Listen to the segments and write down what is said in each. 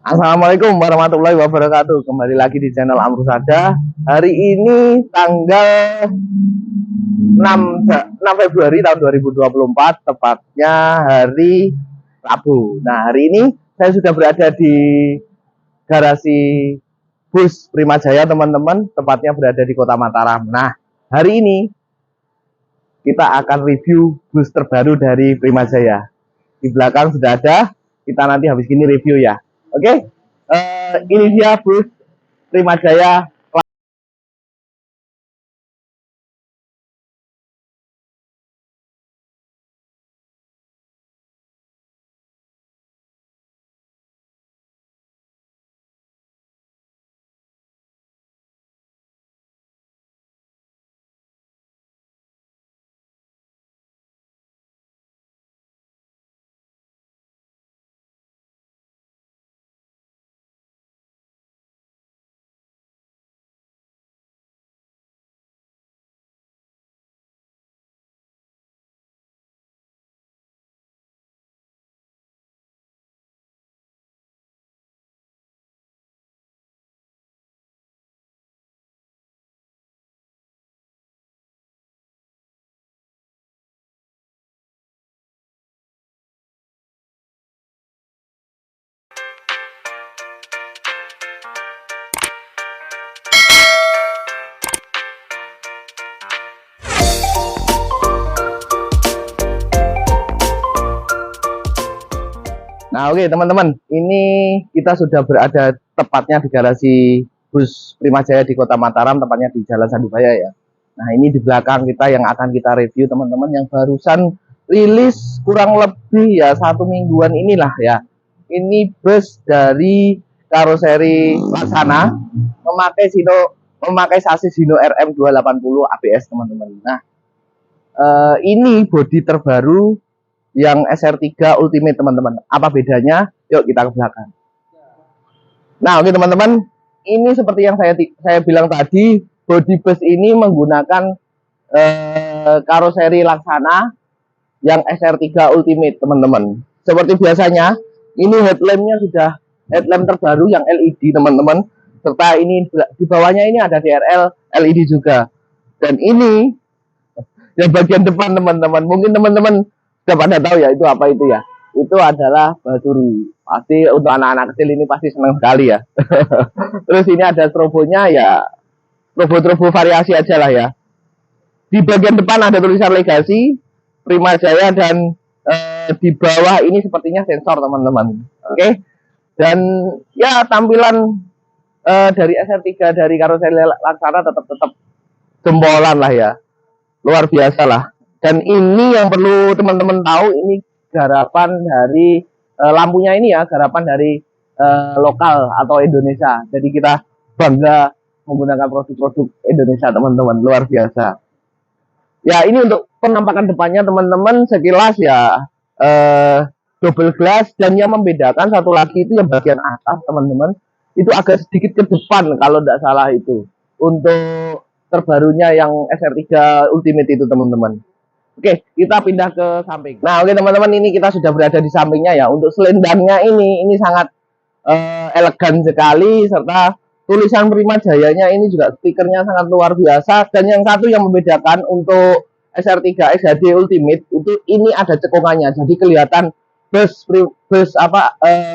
Assalamualaikum warahmatullahi wabarakatuh. Kembali lagi di channel Amrusada. Hari ini tanggal 6 Februari tahun 2024, tepatnya hari Rabu. Nah, hari ini saya sudah berada di garasi bus Primajaya, teman-teman. Tepatnya berada di Kota Mataram. Nah, hari ini kita akan review bus terbaru dari Primajaya. Di belakang sudah ada. Kita nanti habis ini review ya. Oke, ini dia bus Primajaya. Nah, oke teman-teman, ini kita sudah berada tepatnya di garasi bus Primajaya di Kota Mataram, tepatnya di Jalan Sandubaya ya. Nah, ini di belakang kita yang akan kita review teman-teman, yang barusan rilis kurang lebih ya 1 mingguan inilah ya. Ini bus dari karoseri Laksana, memakai sasis Hino RM 280 ABS teman-teman. Nah, ini bodi terbaru yang SR3 Ultimate teman-teman. Apa bedanya? Yuk kita ke belakang. Nah, oke teman-teman, ini seperti yang saya bilang tadi, body bus ini menggunakan karoseri Laksana yang SR3 Ultimate teman-teman. Seperti biasanya, ini headlampnya sudah headlamp terbaru yang LED teman-teman. Serta ini di bawahnya ini ada DRL LED juga. Dan ini yang bagian depan teman-teman. Mungkin teman-teman sudah pada tahu ya itu apa itu ya. Itu adalah baturi. Pasti untuk anak-anak kecil ini pasti senang sekali ya. Terus ini ada strobonya ya, strobo-strobo variasi aja lah ya. Di bagian depan ada tulisan Legasi Primajaya, dan di bawah ini sepertinya sensor teman-teman. Oke. Dan ya tampilan dari SR3 dari karoseri Laksana tetap jempolan lah ya. Luar biasa lah. Dan ini yang perlu teman-teman tahu, ini garapan dari lampunya ini ya, garapan dari lokal atau Indonesia. Jadi kita bangga menggunakan produk-produk Indonesia teman-teman, luar biasa. Ya, ini untuk penampakan depannya teman-teman, sekilas ya double glass, dan yang membedakan satu lagi itu yang bagian atas teman-teman, itu agak sedikit ke depan kalau tidak salah itu. Untuk terbarunya yang SR3 Ultimate itu teman-teman. Oke, kita pindah ke samping. Nah, oke teman-teman, ini kita sudah berada di sampingnya ya. Untuk selendangnya ini sangat elegan sekali, serta tulisan Primajayanya ini juga stikernya sangat luar biasa. Dan yang satu yang membedakan untuk SR3 XHD Ultimate itu ini ada cekungannya. Jadi kelihatan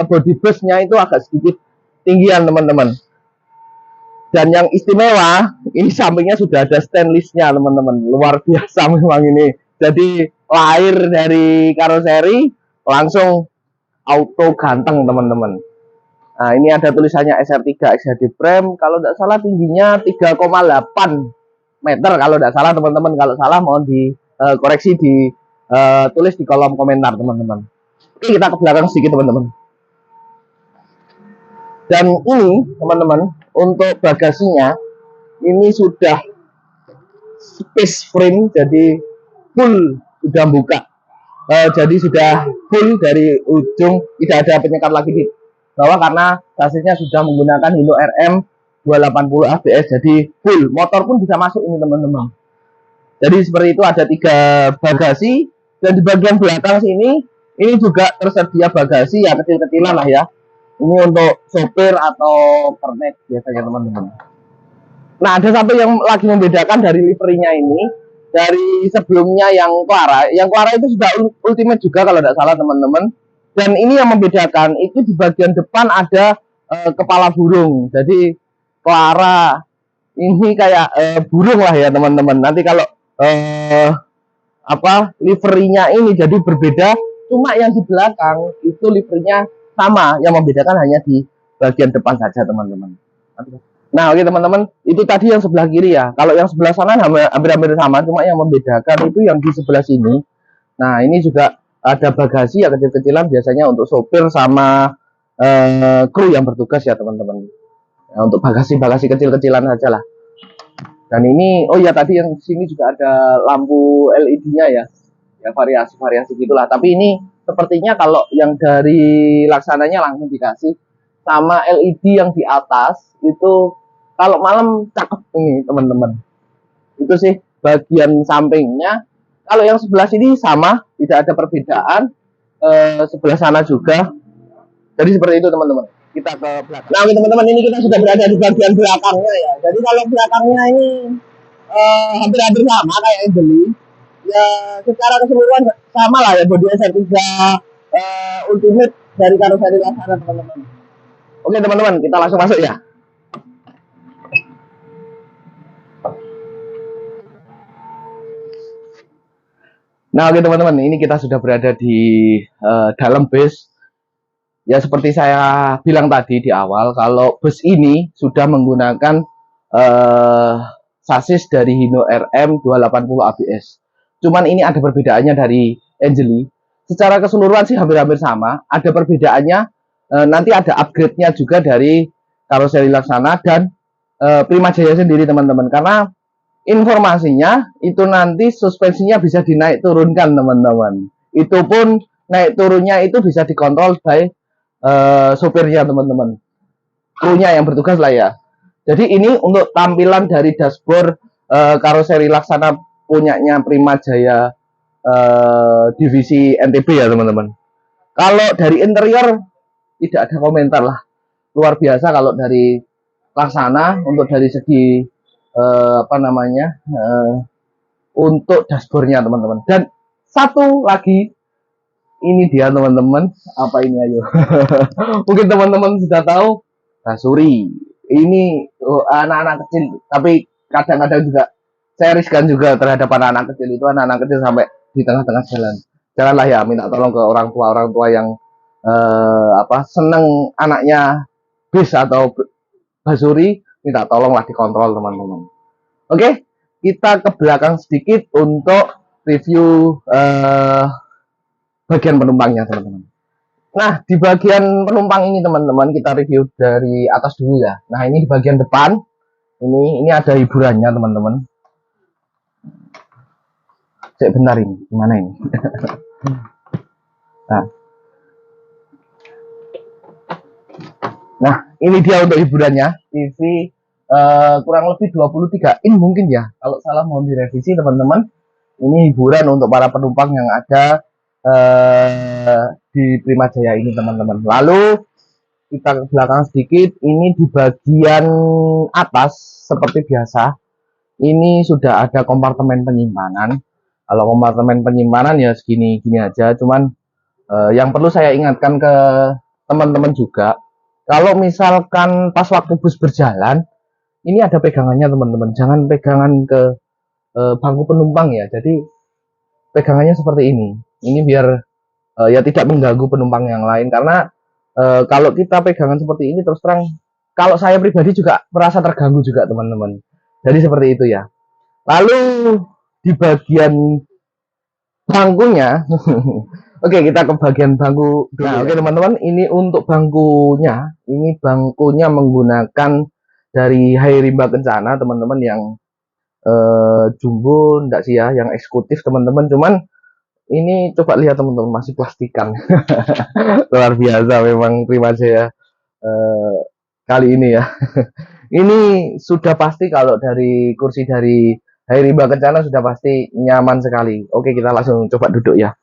body busnya itu agak sedikit tinggian teman-teman. Dan yang istimewa, ini sampingnya sudah ada stainlessnya teman-teman. Luar biasa memang ini. Jadi lahir dari karoseri langsung auto ganteng teman-teman. Nah, ini ada tulisannya SR3 XHD Prime. Kalau tidak salah tingginya 3,8 meter kalau tidak salah teman-teman. Kalau salah mohon dikoreksi, tulis di kolom komentar teman-teman. Oke, kita ke belakang sedikit teman-teman. Dan ini teman-teman, untuk bagasinya ini sudah space frame, jadi full sudah buka. Jadi sudah full dari ujung, tidak ada penyekat lagi di bawah karena sasisnya sudah menggunakan Hino RM 280 ABS. Jadi full, motor pun bisa masuk ini teman-teman. Jadi seperti itu, ada 3 bagasi, dan di bagian belakang sini ini juga tersedia bagasi ya, kecil-kecilan lah ya. Ini untuk sopir atau kernet biasanya teman-teman. Nah, ada satu yang lagi membedakan dari liverinya ini dari sebelumnya yang Clara. Yang Clara itu sudah ultimate juga kalau tidak salah teman-teman. Dan ini yang membedakan itu di bagian depan ada kepala burung. Jadi Clara ini kayak burung lah ya teman-teman. Nanti kalau liverinya ini jadi berbeda. Cuma yang di belakang itu liverinya sama. Yang membedakan hanya di bagian depan saja teman-teman. Nah, oke teman-teman, itu tadi yang sebelah kiri ya. Kalau yang sebelah sana hampir-hampir sama, cuma yang membedakan itu yang di sebelah sini. Nah, ini juga ada bagasi ya kecil-kecilan biasanya untuk sopir sama kru yang bertugas ya teman-teman. Nah, untuk bagasi-bagasi kecil-kecilan saja lah. Dan ini, oh ya tadi yang sini juga ada lampu LED-nya ya. Ya variasi-variasi gitulah. Tapi ini sepertinya kalau yang dari laksananya langsung dikasih sama LED yang di atas itu kalau malam cakep nih teman-teman. Itu sih bagian sampingnya. Kalau yang sebelah sini sama, tidak ada perbedaan. Sebelah sana juga. Jadi seperti itu teman-teman. Kita ke belakang. Nah teman-teman, ini kita sudah berada di bagian belakangnya ya. Jadi kalau belakangnya ini hampir-hampir sama kayak yang beli. Ya secara keseluruhan sama lah ya, bodi SR3 Ultimate dari karoseri Laksana teman-teman. Oke teman-teman, kita langsung masuk ya. Nah oke teman-teman, ini kita sudah berada di dalam bus. Ya seperti saya bilang tadi di awal, kalau bus ini sudah menggunakan sasis dari Hino RM 280 ABS. Cuman ini ada perbedaannya dari Angeli. Secara keseluruhan sih hampir-hampir sama. Ada perbedaannya, nanti ada upgrade-nya juga dari karoseri Laksana dan Prima Jaya sendiri teman-teman. Karena informasinya itu nanti suspensinya bisa dinaik turunkan teman-teman. Itu pun naik turunnya itu bisa dikontrol by sopirnya teman-teman, krunya yang bertugas lah ya. Jadi ini untuk tampilan dari dashboard karoseri Laksana punyanya Prima Jaya divisi NTB ya teman-teman. Kalau dari interior tidak ada komentar lah, luar biasa kalau dari Laksana untuk dari segi untuk dashboardnya teman-teman. Dan satu lagi, ini dia teman-teman, apa ini ayo. Mungkin teman-teman sudah tahu, Basuri. Ini anak-anak kecil, tapi kadang-kadang juga saya riskan juga terhadap anak-anak kecil itu, anak-anak kecil sampai di tengah-tengah jalan. Janganlah ya, minta tolong ke orang tua yang seneng anaknya bis atau Basuri, minta tolonglah dikontrol teman-teman. Oke, kita ke belakang sedikit untuk review bagian penumpangnya teman-teman. Nah di bagian penumpang ini teman-teman kita review dari atas dulu ya. Nah ini di bagian depan ini ada hiburannya teman-teman. Cek bentar ini gimana ini. nah ini dia untuk hiburannya. TV kurang lebih 23 in mungkin ya. Kalau salah mohon direvisi teman-teman. Ini hiburan untuk para penumpang yang ada di Prima Jaya ini teman-teman. Lalu kita ke belakang sedikit, ini di bagian atas seperti biasa ini sudah ada kompartemen penyimpanan. Kalau kompartemen penyimpanan ya segini aja, cuman yang perlu saya ingatkan ke teman-teman juga, kalau misalkan pas waktu bus berjalan ini ada pegangannya teman-teman, jangan pegangan ke bangku penumpang ya. Jadi pegangannya seperti ini biar ya tidak mengganggu penumpang yang lain. Karena kalau kita pegangan seperti ini terus terang, kalau saya pribadi juga merasa terganggu juga teman-teman. Jadi seperti itu ya. Lalu di bagian bangkunya oke, kita ke bagian bangku. Nah oke teman-teman, ini untuk bangkunya, ini bangkunya menggunakan dari Hai Rimba Kencana teman-teman, yang jumbo enggak sih ya, yang eksekutif teman-teman. Cuman ini coba lihat teman-teman, masih plastikan. Luar biasa memang Prima Jaya kali ini ya. Ini sudah pasti kalau dari kursi dari Hai Rimba Kencana sudah pasti nyaman sekali. Oke, kita langsung coba duduk ya.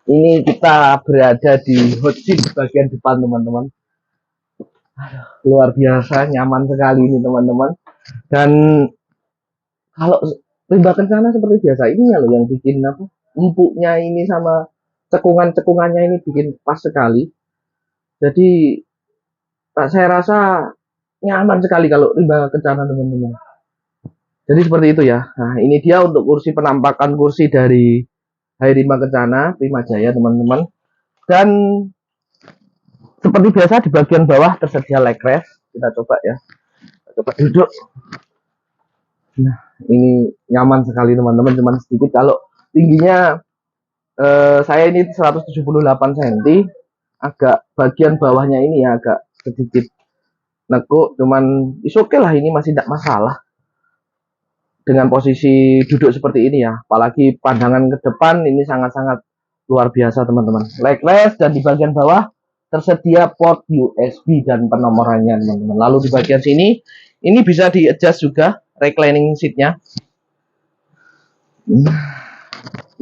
Ini kita berada di hot seat bagian depan teman-teman. Luar biasa nyaman sekali ini teman-teman. Dan kalau rimba kencana seperti biasa ini ya loh yang bikin apa? Empuknya ini sama cekungan-cekungannya ini bikin pas sekali. Jadi saya rasa nyaman sekali kalau rimba kencana teman-teman. Jadi seperti itu ya. Nah ini dia untuk kursi penampakan kursi dari Hai Rimba Kencana Prima Jaya teman-teman. Dan seperti biasa di bagian bawah tersedia leg rest. Kita coba ya. Kita coba duduk. Nah ini nyaman sekali teman-teman. Cuman sedikit kalau tingginya saya ini 178 cm. Agak bagian bawahnya ini ya agak sedikit nekuk. Cuman oke lah ini masih tidak masalah. Dengan posisi duduk seperti ini ya, apalagi pandangan ke depan ini sangat-sangat luar biasa teman-teman. Leg rest dan di bagian bawah tersedia port USB dan penomorannya teman-teman. Lalu di bagian sini ini bisa di adjust juga reclining seatnya.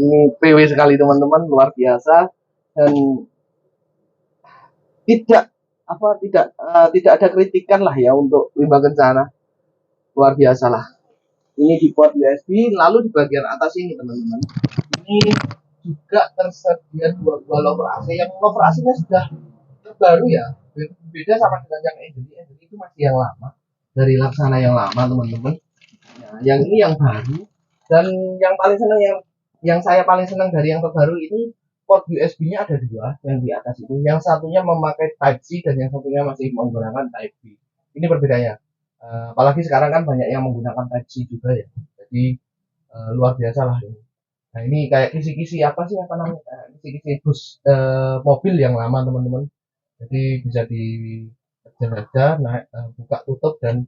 Ini PW sekali teman-teman, luar biasa dan tidak ada kritikan lah ya untuk Rimba Kencana, luar biasa lah. Ini di port USB, lalu di bagian atas ini teman-teman, ini juga tersedia dua lover AC yang lover AC-nya sudah terbaru ya, beda sama dengan yang Angeli itu masih yang lama, dari Laksana yang lama teman-teman. Nah, yang ini yang baru dan yang paling senang yang saya paling senang dari yang terbaru ini port USB-nya ada dua yang di atas ini, yang satunya memakai Type C dan yang satunya masih menggunakan Type B. Ini perbedaannya. Apalagi sekarang kan banyak yang menggunakan Type C juga ya, jadi luar biasa lah ini. Nah ini kayak kisi-kisi apa sih apa namanya, kisi-kisi bus mobil yang lama teman-teman, jadi bisa di aja naik, buka tutup dan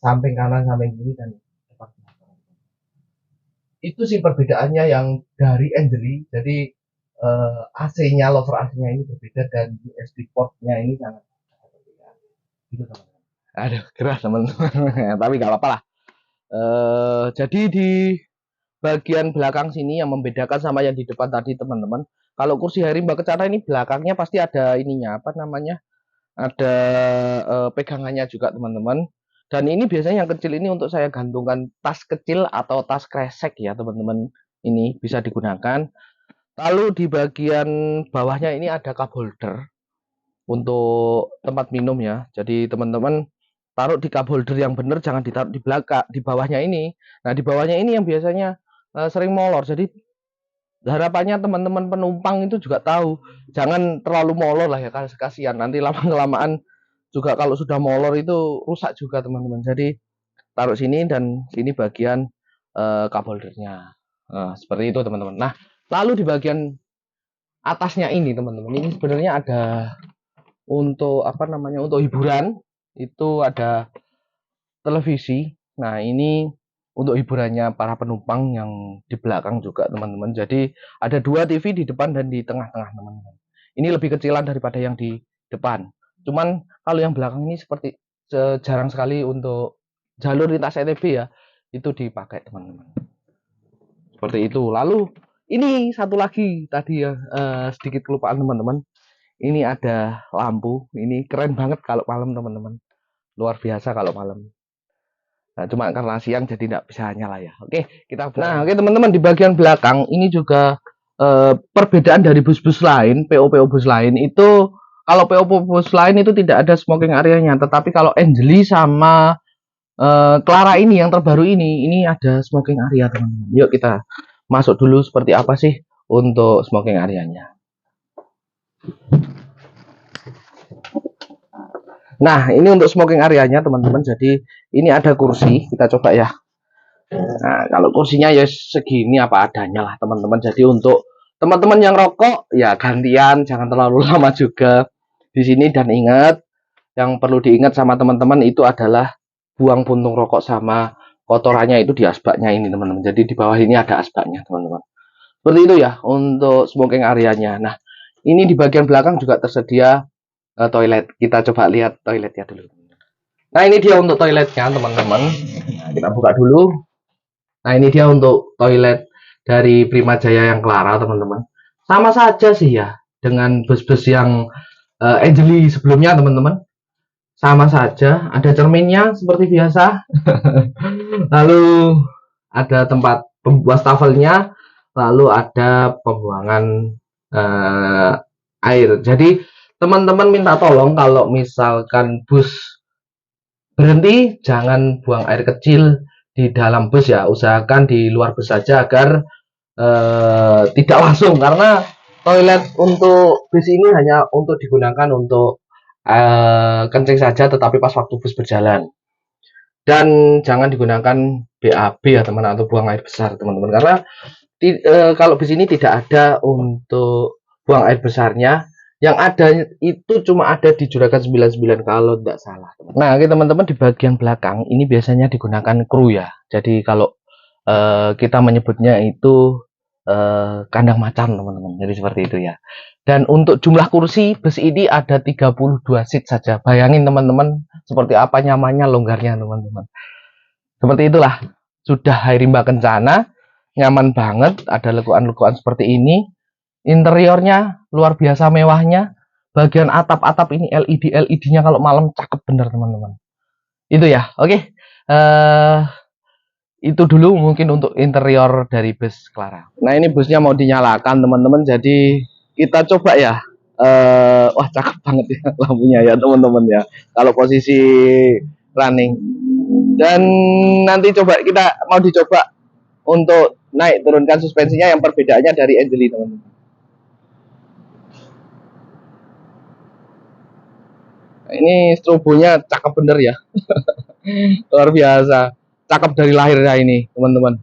samping kanan samping kiri dan depan belakang. Itu sih perbedaannya yang dari Angeli, jadi AC-nya lover AC-nya ini berbeda dan USB port-nya ini sangat berbeda gitu teman-teman. Aduh, keras teman-teman. Tapi nggak apa-apa lah. Jadi di bagian belakang sini yang membedakan sama yang di depan tadi teman-teman. Kalau kursi Hai Rimba Kencana ini belakangnya pasti ada ininya, apa namanya? Ada pegangannya juga teman-teman. Dan ini biasanya yang kecil ini untuk saya gantungkan tas kecil atau tas kresek ya teman-teman. Ini bisa digunakan. Lalu di bagian bawahnya ini ada cup holder untuk tempat minum ya. Jadi teman-teman taruh di cup holder yang benar, jangan ditaruh di belakang di bawahnya ini. Nah di bawahnya ini yang biasanya sering molor, jadi harapannya teman-teman penumpang itu juga tahu jangan terlalu molor lah ya, kasihan nanti lama kelamaan juga kalau sudah molor itu rusak juga teman-teman. Jadi taruh sini dan sini bagian cup holdernya, seperti itu teman-teman. Nah lalu di bagian atasnya ini teman-teman, ini sebenarnya ada untuk apa namanya, untuk hiburan, itu ada televisi. Nah ini untuk hiburannya para penumpang yang di belakang juga teman-teman. Jadi ada dua TV di depan dan di tengah-tengah teman-teman. Ini lebih kecilan daripada yang di depan. Cuman kalau yang belakang ini seperti jarang sekali untuk jalur lintas ETB ya, itu dipakai teman-teman. Seperti itu. Lalu ini satu lagi tadi ya, sedikit kelupaan teman-teman. Ini ada lampu. Ini keren banget kalau malam teman-teman. Luar biasa kalau malam. Nah, cuma karena siang jadi tidak bisa nyala ya. Oke, kita. Nah, oke teman-teman, di bagian belakang ini juga perbedaan dari bus-bus lain, PO-PO bus lain itu, kalau PO bus lain itu tidak ada smoking areanya, tetapi kalau Angeli sama Clara ini yang terbaru ini ada smoking area teman-teman. Yuk kita masuk dulu seperti apa sih untuk smoking areanya. Nah, ini untuk smoking areanya teman-teman. Jadi ini ada kursi, kita coba ya. Nah, kalau kursinya ya segini apa adanya lah teman-teman. Jadi untuk teman-teman yang rokok ya gantian, jangan terlalu lama juga di sini. Dan ingat, yang perlu diingat sama teman-teman itu adalah buang puntung rokok sama kotorannya itu di asbaknya ini teman-teman. Jadi di bawah ini ada asbaknya teman-teman. Seperti itu ya untuk smoking areanya. Nah, ini di bagian belakang juga tersedia toilet. Kita coba lihat toiletnya dulu. Nah ini dia untuk toiletnya teman-teman. Nah, kita buka dulu. Nah ini dia untuk toilet dari Prima Jaya yang Clara teman-teman. Sama saja sih ya dengan bus-bus yang Angeli sebelumnya teman-teman. Sama saja, ada cerminnya seperti biasa. Lalu ada tempat wastafelnya, lalu ada pembuangan eh, air. Jadi teman-teman minta tolong kalau misalkan bus berhenti, jangan buang air kecil di dalam bus ya. Usahakan di luar bus saja agar tidak langsung, karena toilet untuk bus ini hanya untuk digunakan untuk kencing saja, tetapi pas waktu bus berjalan. Dan jangan digunakan BAB ya teman, atau buang air besar teman-teman, karena kalau bus ini tidak ada untuk buang air besarnya. Yang ada itu cuma ada di Juragan 99 kalau tidak salah. Nah, oke teman-teman, di bagian belakang ini biasanya digunakan kru ya. Jadi kalau kita menyebutnya itu kandang macan teman-teman. Jadi seperti itu ya. Dan untuk jumlah kursi bus ini ada 32 seat saja. Bayangin teman-teman seperti apa nyamannya, longgarnya teman-teman. Seperti itulah. Sudah hari rimba kencana, nyaman banget, ada lekuan-lekuan seperti ini. Interiornya luar biasa mewahnya. Bagian atap-atap ini LED-nya kalau malam cakep bener teman-teman. Itu ya, oke. Itu dulu mungkin untuk interior dari bus Clara. Nah, ini busnya mau dinyalakan teman-teman, jadi kita coba ya. Wah, cakep banget ya lampunya ya teman-teman ya, kalau posisi running. Dan nanti coba kita mau dicoba untuk naik turunkan suspensinya, yang perbedaannya dari Angeli teman-teman. Nah, ini strobonya cakep bener ya. Luar biasa, cakep dari lahirnya ini teman-teman.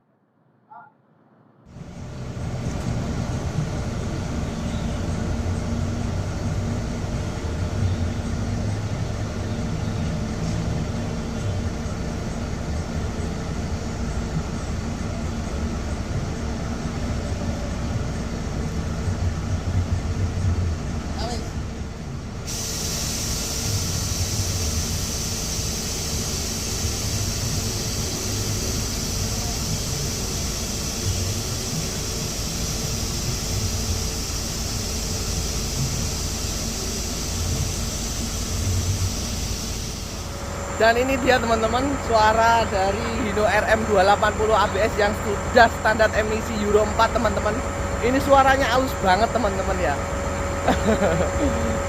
Dan ini dia teman-teman, suara dari Hino RM 280 ABS yang sudah standar emisi Euro 4 teman-teman. Ini suaranya halus banget teman-teman ya.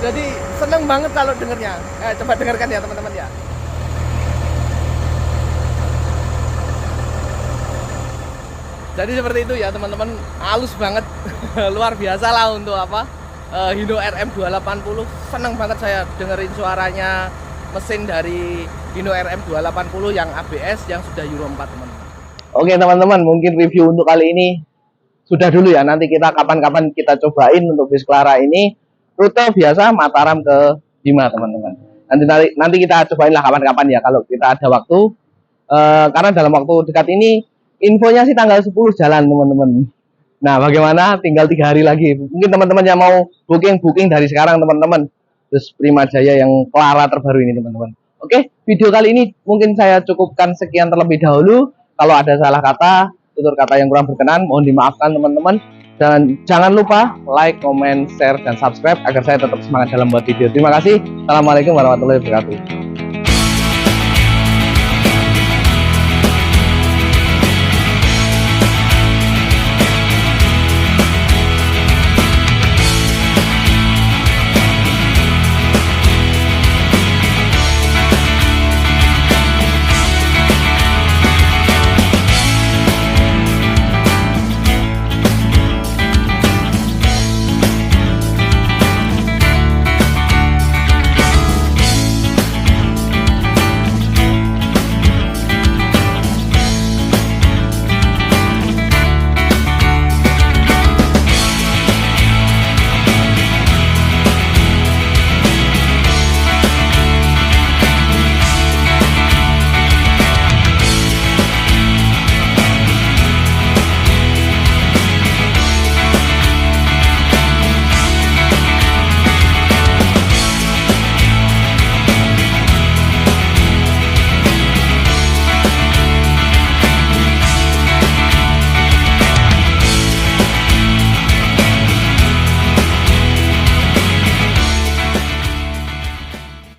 Jadi seneng banget kalau dengernya. Coba dengarkan ya teman-teman ya. Jadi seperti itu ya teman-teman, halus banget. Luar biasa lah untuk apa, Hino RM 280. Seneng banget saya dengerin suaranya mesin dari Hino RM 280 yang ABS yang sudah Euro 4 teman-teman. Oke teman-teman, mungkin review untuk kali ini sudah dulu ya. Nanti kita kapan-kapan kita cobain untuk bus Clara ini rute biasa Mataram ke Bima teman-teman. Nanti kita cobain lah kapan-kapan ya kalau kita ada waktu. Karena dalam waktu dekat ini infonya sih tanggal 10 jalan teman-teman. Nah, bagaimana? Tinggal 3 hari lagi. Mungkin teman-teman yang mau booking dari sekarang teman-teman. Terus Prima Jaya yang Clara terbaru ini teman-teman. Oke, video kali ini mungkin saya cukupkan sekian terlebih dahulu. Kalau ada salah kata, tutur kata yang kurang berkenan, mohon dimaafkan teman-teman. Dan jangan lupa like, comment, share, dan subscribe agar saya tetap semangat dalam buat video. Terima kasih. Assalamualaikum warahmatullahi wabarakatuh.